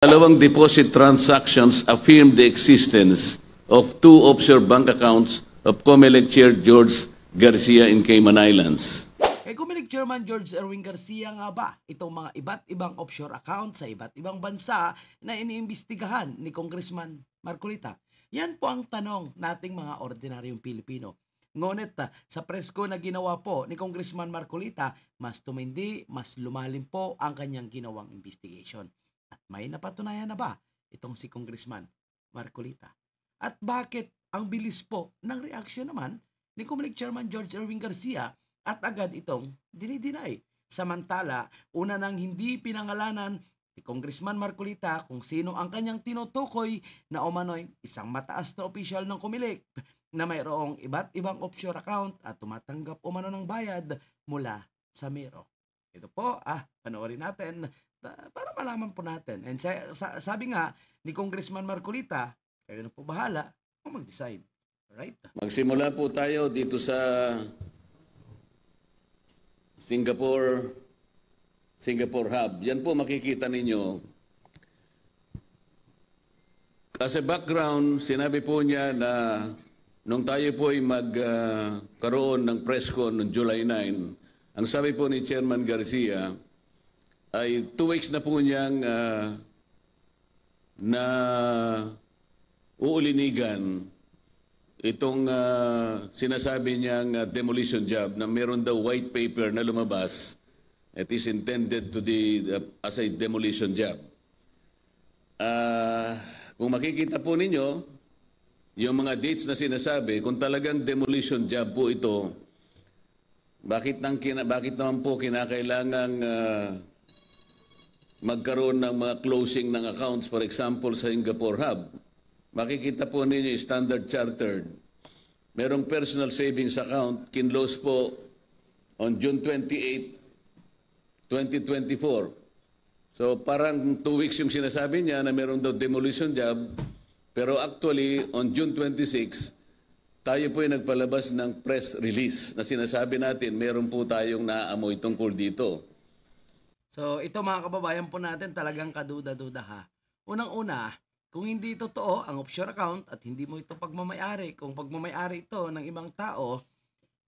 Dalawang deposit transactions affirmed the existence of two offshore bank accounts of COMELEC Chair George Garcia in Cayman Islands. Kay COMELEC Chairman George Erwin Garcia nga ba itong mga iba't ibang offshore accounts sa iba't ibang bansa na iniimbestigahan ni Congressman Marcolita? Yan po ang tanong nating mga ordinaryong Pilipino. Ngunit sa presko na ginawa po ni Congressman Marcolita, mas tumindi, mas lumalim po ang kanyang ginawang investigation. At may napatunayan na ba itong si Congressman Marcolita? At bakit ang bilis po ng reaksyon naman ni COMELEC Chairman George Erwin Garcia at agad itong dinideny? Samantala, una nang hindi pinangalanan ni Congressman Marcolita kung sino ang kanyang tinutukoy na umano'y isang mataas na opisyal ng COMELEC na mayroong iba't ibang offshore account at tumatanggap umano ng bayad mula sa Mero. Ito po, panoorin natin para malaman po natin. And sabi nga ni Congressman Marcolita, kayo na po bahala kung mag-decide. Alright? Magsimula po tayo dito sa Singapore Hub. Yan po makikita ninyo. As a background, sinabi po niya na nung tayo po ay magkaroon ng press con noong July 9, ang sabi po ni Chairman Garcia ay 2 weeks na po niyang na uulinigan itong sinasabi niyang demolition job na meron daw white paper na lumabas. It is intended to as a demolition job. Kung makikita po ninyo, yung mga dates na sinasabi, kung talagang demolition job po ito, bakit naman po kinakailangang magkaroon ng mga closing ng accounts, for example, sa Singapore Hub? Makikita po ninyo Standard Chartered. Merong personal savings account, kinlose po on June 28, 2024. So parang 2 weeks yung sinasabi niya na meron daw demolition job, pero actually on June 26, tayo po ay nagpalabas ng press release na sinasabi natin meron po tayong naaamoy tungkol dito. So ito mga kababayan po natin talagang kaduda-duda ha. Unang-una, kung hindi totoo ang offshore account at hindi mo ito pagmamayari, kung pagmamayari ito ng ibang tao,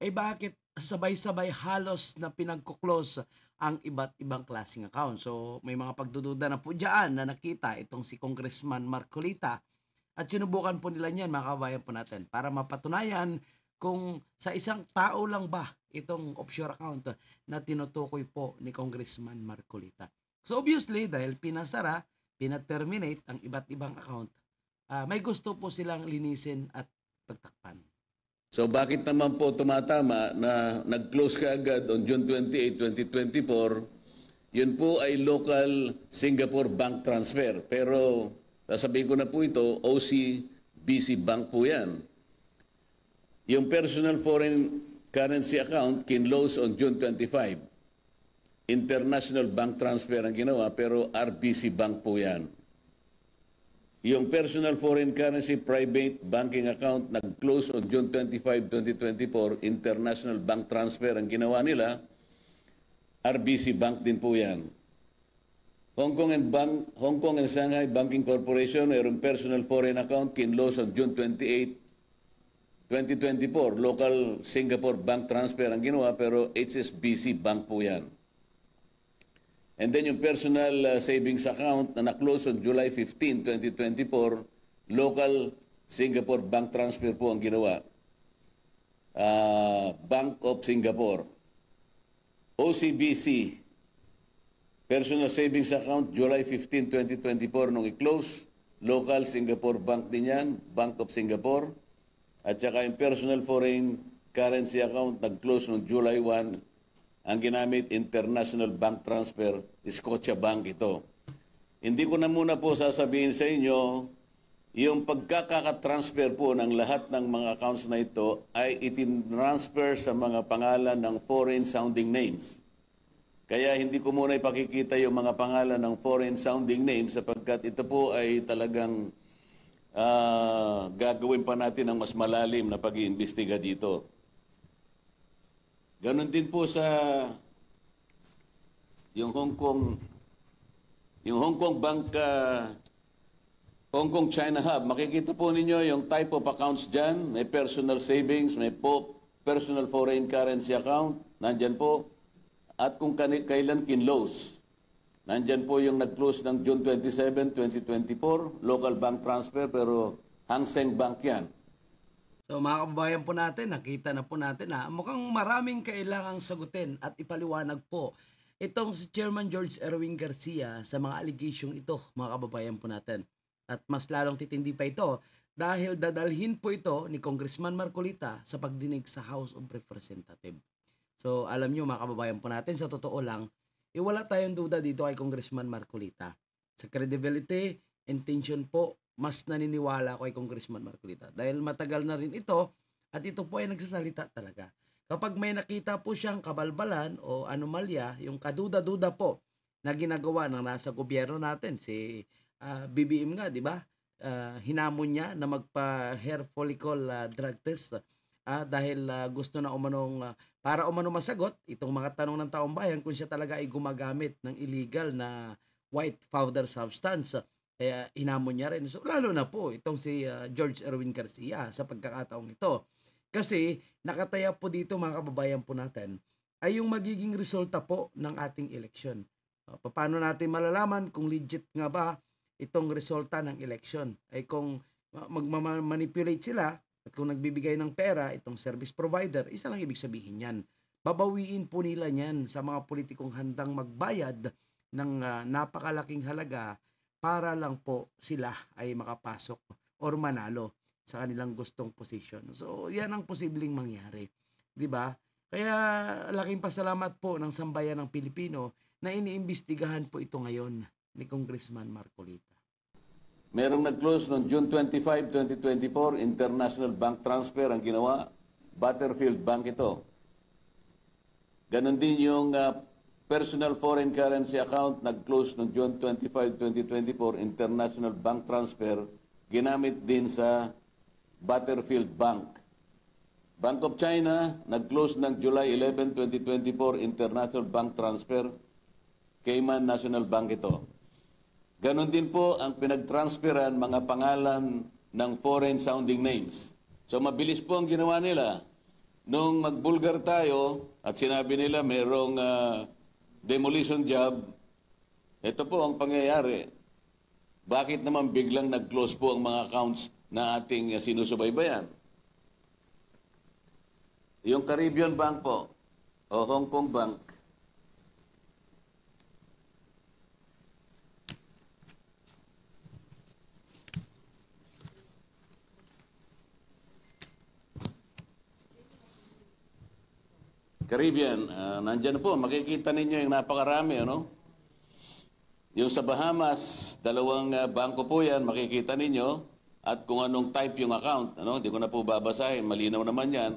eh bakit sabay-sabay halos na pinagkuklose ang iba't ibang klaseng account? So may mga pagdududa na po dyan na nakita itong si Congressman Marcolita at sinubukan po nila niyan mga kababayan po natin para mapatunayan kung sa isang tao lang ba itong offshore account na tinutukoy po ni Congressman Marcolita. So obviously, dahil pinasara, pina-terminate ang iba't ibang account, may gusto po silang linisin at pagtakpan. So bakit naman po tumatama na nag-close ka agad on June 28, 2024, yun po ay local Singapore bank transfer. Pero sasabihin ko na po ito, OCBC Bank po yan. Yung personal foreign currency account kinlose on June 25. International bank transfer ang ginawa pero RBC Bank po yan. Yung personal foreign currency private banking account nag-close on June 25, 2024. International bank transfer ang ginawa nila. RBC Bank din po yan. Hong Kong and Shanghai Banking Corporation, mayroong personal foreign account kinlose on June 28, 2024, local Singapore bank transfer ang ginawa pero HSBC Bank po yan. And then yung personal savings account na na-close on July 15, 2024, local Singapore bank transfer po ang ginawa. Bank of Singapore. OCBC, personal savings account, July 15, 2024 nung i-close, local Singapore bank din yan, Bank of Singapore. At saka yung personal foreign currency account nag-close noong July 1, ang ginamit international bank transfer, Scotiabank ito. Hindi ko na muna po sasabihin sa inyo, yung pagkakatransfer po ng lahat ng mga accounts na ito ay itinransfer sa mga pangalan ng foreign sounding names. Kaya hindi ko muna ipakikita yung mga pangalan ng foreign sounding names sapagkat ito po ay talagang gagawin pa natin ang mas malalim na pag-iimbestiga dito. Ganon din po sa yung Hong Kong Yung Hong Kong Bank, Hong Kong China Hub, makikita po ninyo yung type of accounts dyan. May personal savings, may personal foreign currency account, nandyan po. At kung kailan kinlose. Nandyan po yung nag-close ng June 27, 2024, local bank transfer, pero Hang Seng Bank yan. So mga kababayan po natin, nakita na po natin na mukhang maraming kailangang sagutin at ipaliwanag po itong si Chairman George Erwin Garcia sa mga allegasyong ito, mga kababayan po natin. At mas lalong titindi pa ito dahil dadalhin po ito ni Congressman Marcolita sa pagdinig sa House of Representatives. So alam nyo mga kababayan po natin, sa totoo lang, wala tayong duda dito kay Congressman Marcolita. Sa credibility, intention po, mas naniniwala ko kay Congressman Marcolita. Dahil matagal na rin ito at ito po ay nagsasalita talaga. Kapag may nakita po siyang kabalbalan o anomalya, yung kaduda-duda po na ginagawa ng nasa gobyerno natin, si BBM nga, di ba? Hinamon niya na magpa-hair follicle drug test dahil gusto na umanong para umano masagot itong mga tanong ng taong bayan kung siya talaga ay gumagamit ng illegal na white powder substance. Kaya hinamon niya rin. So, lalo na po itong si George Erwin Garcia sa pagkakataong ito. Kasi nakataya po dito mga kababayan po natin ay yung magiging resulta po ng ating eleksyon. Paano natin malalaman kung legit nga ba itong resulta ng eleksyon? Ay kung magmamanipulate sila at kung nagbibigay ng pera itong service provider, isa lang ibig sabihin yan. Babawiin po nila yan sa mga politikong handang magbayad ng napakalaking halaga para lang po sila ay makapasok or manalo sa kanilang gustong posisyon. So, yan ang posibleng mangyari. 'Di ba? Kaya laking pasalamat po ng sambayan ng Pilipino na iniimbestigahan po ito ngayon ni Congressman Marcolita. Merong nag-close noong June 25, 2024, international bank transfer ang ginawa. Butterfield Bank ito. Ganon din yung personal foreign currency account nag-close noong June 25, 2024, international bank transfer, ginamit din sa Butterfield Bank. Bank of China, nag-close ng July 11, 2024, international bank transfer, Cayman National Bank ito. Ganon din po ang pinag-transferan mga pangalan ng foreign sounding names. So mabilis po ang ginawa nila. Nung magbulgar tayo at sinabi nila merong demolition job, ito po ang pangyayari. Bakit naman biglang nag-close po ang mga accounts na ating sinusubaybayan? Yung Caribbean Bank po, o Hong Kong Bank, Caribbean, nandyan po, makikita ninyo yung napakarami, ano? Yung sa Bahamas, dalawang bangko po yan, makikita ninyo, at kung anong type yung account, ano? Hindi ko na po babasahin, malinaw naman yan.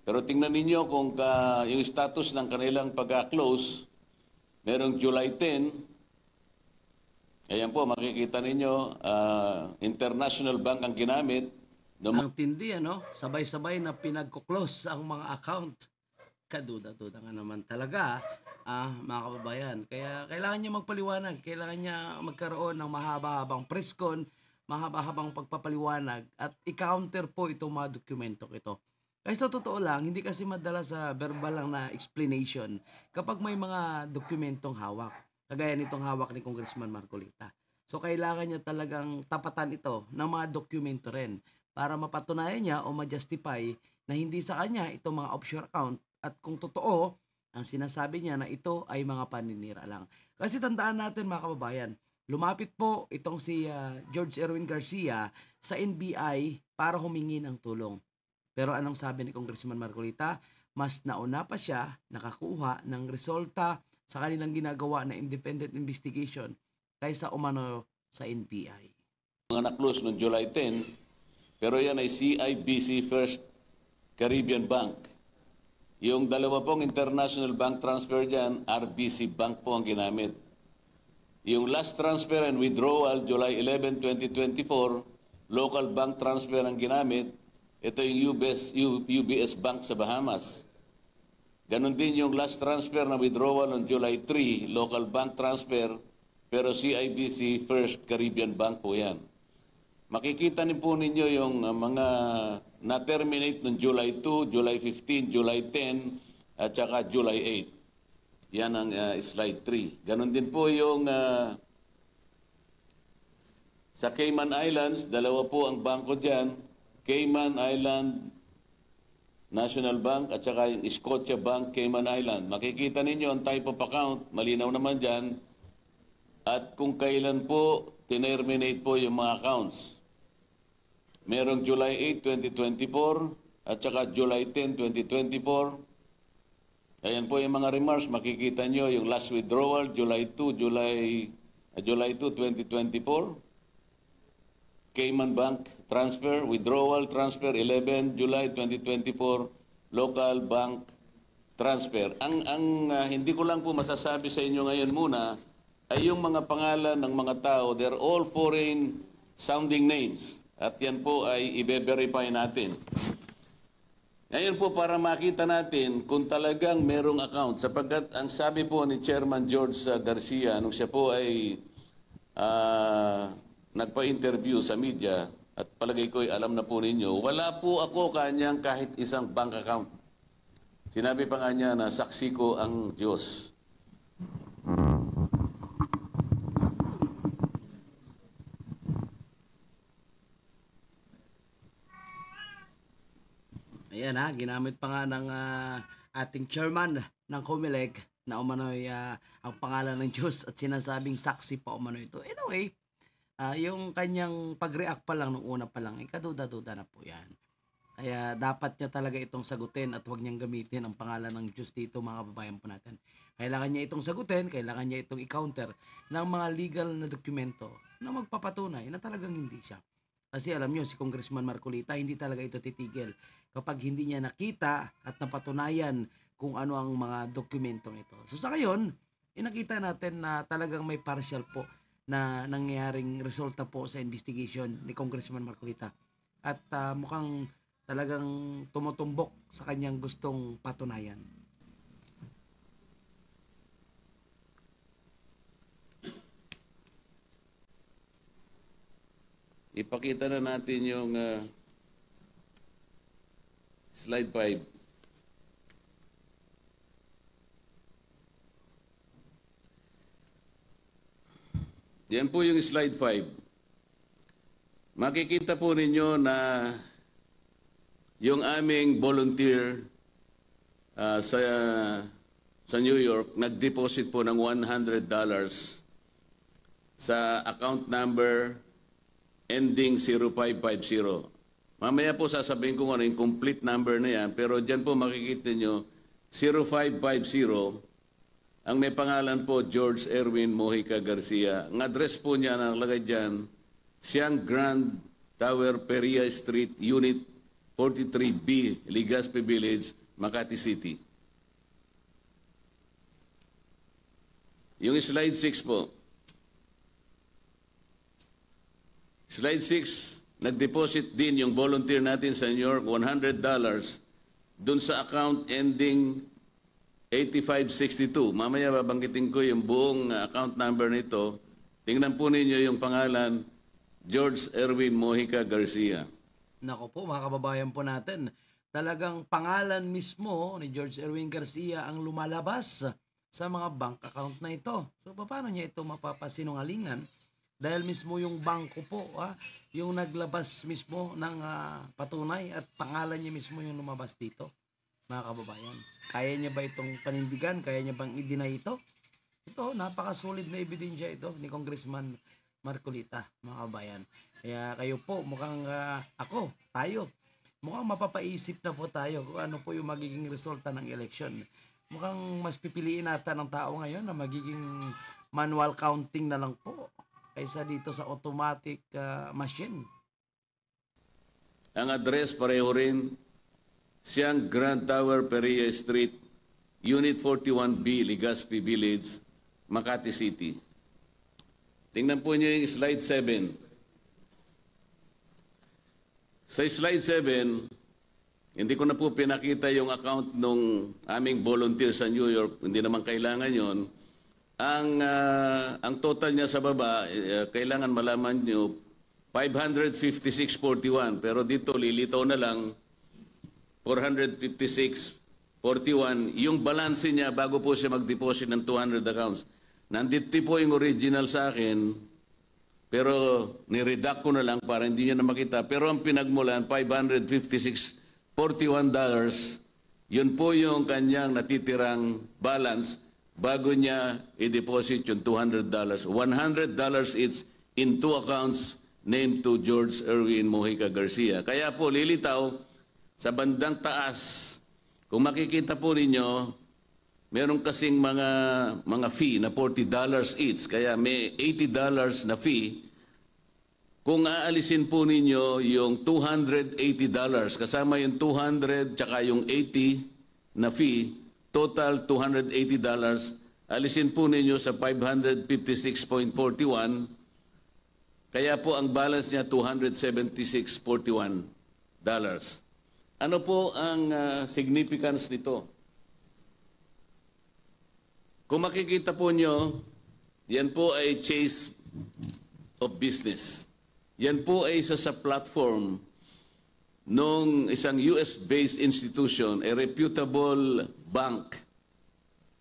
Pero tingnan ninyo kung yung status ng kanilang pagka-close, merong July 10, ayan po, makikita ninyo, international bank ang ginamit. Ang tindi, ano? Sabay-sabay na pinagkuklose ang mga account. Kaduda-duda nga naman talaga, mga kababayan. Kaya kailangan niya magpaliwanag, kailangan niya magkaroon ng mahaba-habang press con, mahaba-habang pagpapaliwanag at i-counter po itong mga dokumentong ito. Kasi sa totoo lang, hindi kasi madala sa verbal lang na explanation kapag may mga dokumentong hawak. Kagaya nitong hawak ni Congressman Marcolita. So kailangan niya talagang tapatan ito ng mga dokumento rin para mapatunayan niya o ma-justify na hindi sa kanya itong mga offshore account at kung totoo ang sinasabi niya na ito ay mga paninira lang. Kasi tandaan natin mga kababayan, lumapit po itong si George Erwin Garcia sa NBI para humingi ng tulong. Pero anong sabi ni Congressman Marcolita? Mas nauna pa siya nakakuha ng resulta sa kanilang ginagawa na independent investigation kaysa umano sa NBI. Mga na-close noong July 10, pero yan ay CIBC First Caribbean Bank. Yung dalawa pong international bank transfer dyan, RBC Bank po ang ginamit. Yung last transfer and withdrawal, July 11, 2024, local bank transfer ang ginamit. Ito yung UBS Bank sa Bahamas. Ganon din yung last transfer na withdrawal on July 3, local bank transfer, pero CIBC First Caribbean Bank po yan. Makikita niyo po ninyo yung mga na-terminate noong July 2, July 15, July 10, at saka July 8. Yan ang slide 3. Ganon din po yung sa Cayman Islands, dalawa po ang bangko dyan. Cayman Island National Bank at saka yung Scotia Bank Cayman Island. Makikita ninyo ang type of account, malinaw naman dyan. At kung kailan po tinerminate po yung mga accounts. Merong July 8, 2024 at saka July 10, 2024. Ayan po yung mga remarks. Makikita nyo yung last withdrawal, July 2, July 2, 2024. Cayman Bank transfer, withdrawal transfer, 11 July 2024. Local bank transfer. Ang hindi ko lang po masasabi sa inyo ngayon muna ay yung mga pangalan ng mga tao, they're all foreign sounding names. At yan po ay i-verify natin. Ngayon po para makita natin kung talagang merong account. Sapagkat ang sabi po ni Chairman George Garcia nung siya po ay nagpa-interview sa media at palagay ko ay alam na po ninyo, wala po ako kanyang kahit isang bank account. Sinabi pa nga niya na saksi ko ang Diyos. Ayan ha, ginamit pa nga ng ating chairman ng COMELEC na umano'y ang pangalan ng Diyos at sinasabing saksi pa umano ito. Anyway, yung kanyang pag-react pa lang nung una pa lang, kaduda-duda na po yan. Kaya dapat niya talaga itong sagutin at huwag niyang gamitin ang pangalan ng Diyos dito mga kababayan po natin. Kailangan niya itong sagutin, kailangan niya itong i-counter ng mga legal na dokumento na magpapatunay na talagang hindi siya. Kasi alam niyo, si Congressman Marcolita, hindi talaga ito titigil kapag hindi niya nakita at napatunayan kung ano ang mga dokumentong ito. So sa ngayon, nakita natin na talagang may partial po na nangyayaring resulta po sa investigation ni Congressman Marcolita. At mukhang talagang tumutumbok sa kanyang gustong patunayan. Ipakita na natin yung slide 5. Yan po yung slide 5. Makikita po ninyo na yung aming volunteer sa New York nag-deposit po ng $100 sa account number ending 0550. Mamaya po sasabihin ko ano yung complete number na yan, pero dyan po makikita nyo 0550. Ang may pangalan po, George Erwin Mojica Garcia. Ang address po niya nakalagay dyan, Siang Grand Tower, Peria Street, Unit 43B, Legazpi Village, Makati City. Yung slide 6 po. Slide 6, nag-deposit din yung volunteer natin sa New York, $100 dun sa account ending 8562. Mamaya babanggitin ko yung buong account number nito. Tingnan po ninyo yung pangalan, George Erwin Mojica Garcia. Nako po, mga kababayan po natin, talagang pangalan mismo ni George Erwin Garcia ang lumalabas sa mga bank account na ito. So, paano niya ito mapapasinungalingan? Dahil mismo yung bangko po, yung naglabas mismo ng patunay at pangalan niya mismo yung lumabas dito, mga kababayan. Kaya niya ba itong panindigan? Kaya niya bang i-deny ito? Ito, napakasolid na ebidensya ito ni Congressman Marcolita, mga kababayan. Kaya kayo po, mukhang tayo, mukhang mapapaisip na po tayo kung ano po yung magiging resulta ng eleksyon. Mukhang mas pipiliin natin ng tao ngayon na magiging manual counting na lang po kaysa dito sa automatic machine. Ang address pareho rin, Siang Grand Tower, Peria Street, Unit 41B, Legazpi Village, Makati City. Tingnan po niyo yung slide 7. Sa slide 7, hindi ko na po pinakita yung account nung aming volunteer sa New York, hindi naman kailangan yon. ang total niya sa baba, kailangan malaman nyo, 556.41. Pero dito, lilitaw na lang, 456.41. Yung balance niya bago po siya mag-deposit ng 200 accounts. Nandito po yung original sa akin, pero ni-redact ko na lang para hindi niya na makita. Pero ang pinagmulan, $556.41, yun po yung kanyang natitirang balance bago niya i-deposit yung $200. $100 it's in two accounts named to George Erwin Mojica Garcia. Kaya po lilitaw sa bandang taas, kung makikita po ninyo, meron kasing mga fee na $40 each. Kaya may $80 na fee. Kung aalisin po ninyo yung $280, kasama yung 200 tsaka yung 80 na fee, total $280, alisin po ninyo sa 556.41, kaya po ang balance niya $276.41. Ano po ang significance nito? Kung makikita po nyo, yan po ay Chase of Business. Yan po ay isa sa platform nung isang US-based institution, a reputable bank,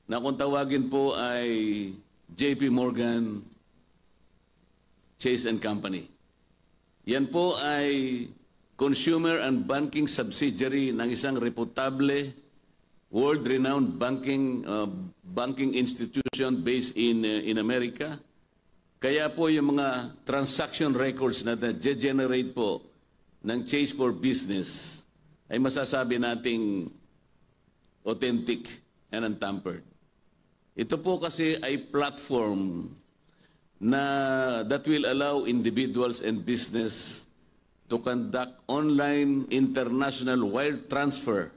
na kung tawagin po ay JP Morgan Chase and Company. Yan po ay consumer and banking subsidiary ng isang reputable, world-renowned banking institution based in America. Kaya po yung mga transaction records na generate po ng Chase for Business ay masasabi nating authentic and untampered. Ito po kasi ay platform that will allow individuals and business to conduct online international wire transfer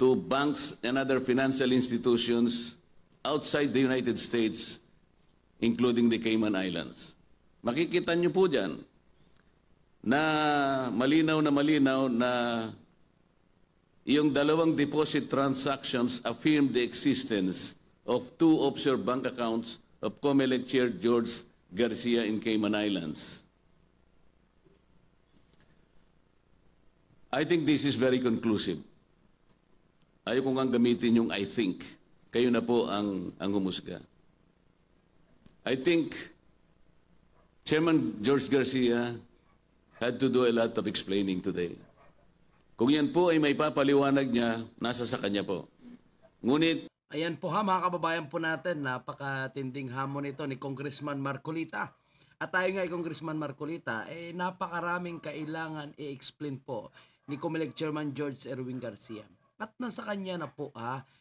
to banks and other financial institutions outside the United States, including the Cayman Islands. Makikita niyo po dyan na malinaw na yung dalawang deposit transactions affirm the existence of two offshore bank accounts of COMELEC Chair George Garcia in Cayman Islands. I think this is very conclusive. Ayaw ko nga gamitin yung I think. Kayo na po ang humusga. I think Chairman George Garcia had to do a lot of explaining today. Kung yan po ay may papaliwanag niya, nasa sa kanya po. Ngunit, ayan po ha, mga kababayan po natin, napakatinding hamon ito ni Congressman Marcolita. At tayo nga Congressman Marcolita, napakaraming kailangan i-explain po ni COMELEC Chairman George Erwin Garcia. At nasa kanya na po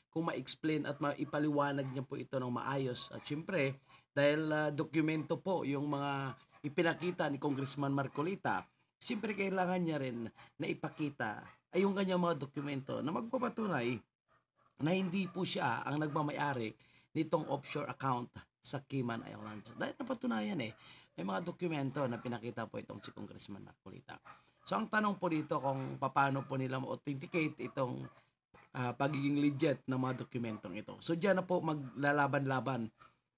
kung ma-explain at maipaliwanag niya po ito ng maayos. At syempre, dahil dokumento po yung mga ipinakita ni Congressman Marcolita, syempre kailangan niya rin na ipakita ay yung kanyang mga dokumento na magpapatunay na hindi po siya ang nagmamayari nitong offshore account sa Cayman Islands. Dahil napatunayan may mga dokumento na pinakita po itong si Congressman Marcolita. So ang tanong po dito kung paano po nila ma-authenticate itong pagiging legit ng mga dokumentong ito. So diyan na po maglalaban-laban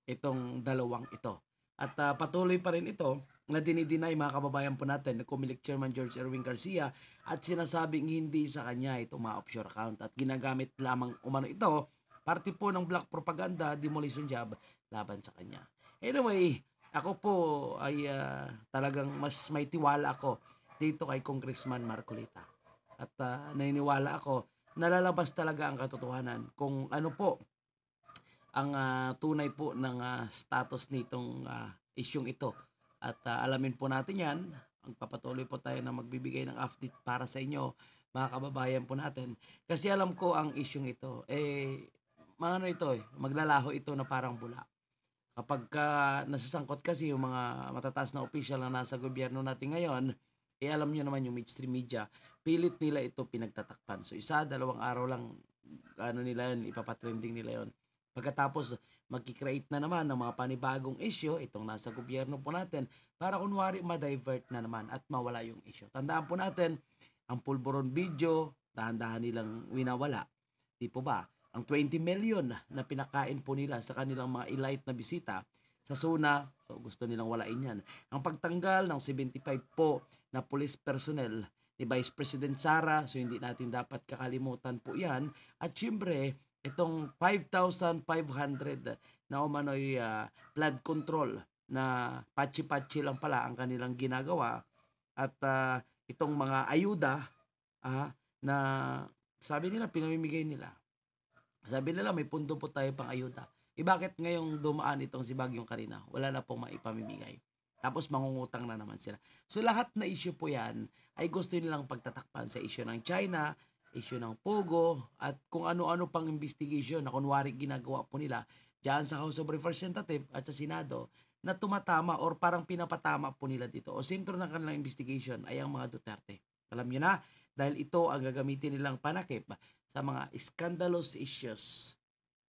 itong dalawang ito. At patuloy pa rin ito na dinideny mga kababayan po natin na COMELEC Chairman George Erwin Garcia at sinasabing hindi sa kanya itong mga offshore account at ginagamit lamang umano ito, parte po ng black propaganda, demolition job laban sa kanya. Anyway, ako po ay talagang mas may tiwala ako dito kay Congressman Marcolita. At naniniwala ako, nalalabas talaga ang katotohanan kung ano po ang tunay po ng status nitong isyung ito. At alamin po natin yan. Magpapatuloy po tayo na magbibigay ng update para sa inyo, mga kababayan po natin. Kasi alam ko ang isyung ito, maglalaho ito na parang bula. Kapag nasasangkot kasi yung mga matataas na opisyal na nasa gobyerno natin ngayon, alam nyo naman yung mainstream media, pilit nila ito pinagtatakpan. So 1-2 araw lang, nila yun, ipapatrending nila yun. Pagkatapos, magkikreate na naman ng mga panibagong issue, itong nasa gobyerno po natin, para kunwari ma-divert na naman at mawala yung issue. Tandaan po natin, ang pulburon video, dahan-dahan nilang winawala. Di po ba? ang 20 million na pinakain po nila sa kanilang mga elite na bisita sa SUNA, so gusto nilang walain yan. Ang pagtanggal ng 75 po na police personnel ni Vice President Sara, so hindi natin dapat kakalimutan po yan. At syempre, itong 5,500 na umano'y flood control na patsi-patsi lang pala ang kanilang ginagawa. At itong mga ayuda na sabi nila pinamimigay nila. Sabi nila may pundo po tayo pang ayuda. Bakit ngayong dumaan itong si Bagyong Karina? Wala na pong maipamimigay. Tapos mangungutang na naman sila. So lahat na issue po yan ay gusto nilang pagtatakpan sa issue ng China, issue ng Pogo, at kung ano-ano pang investigation na kunwari ginagawa po nila diyan sa House of Representatives at sa Senado na tumatama or parang pinapatama po nila dito. O sentro ng kanilang investigation ay ang mga Duterte. Alam nyo na, dahil ito ang gagamitin nilang panakip sa mga scandalous issues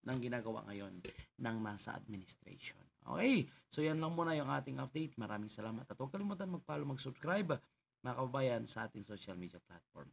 ng ginagawa ngayon ng nasa administration. Okay, so yan lang muna yung ating update. Maraming salamat at huwag kalimutan mag-follow, mag-subscribe mga kababayan sa ating social media platform.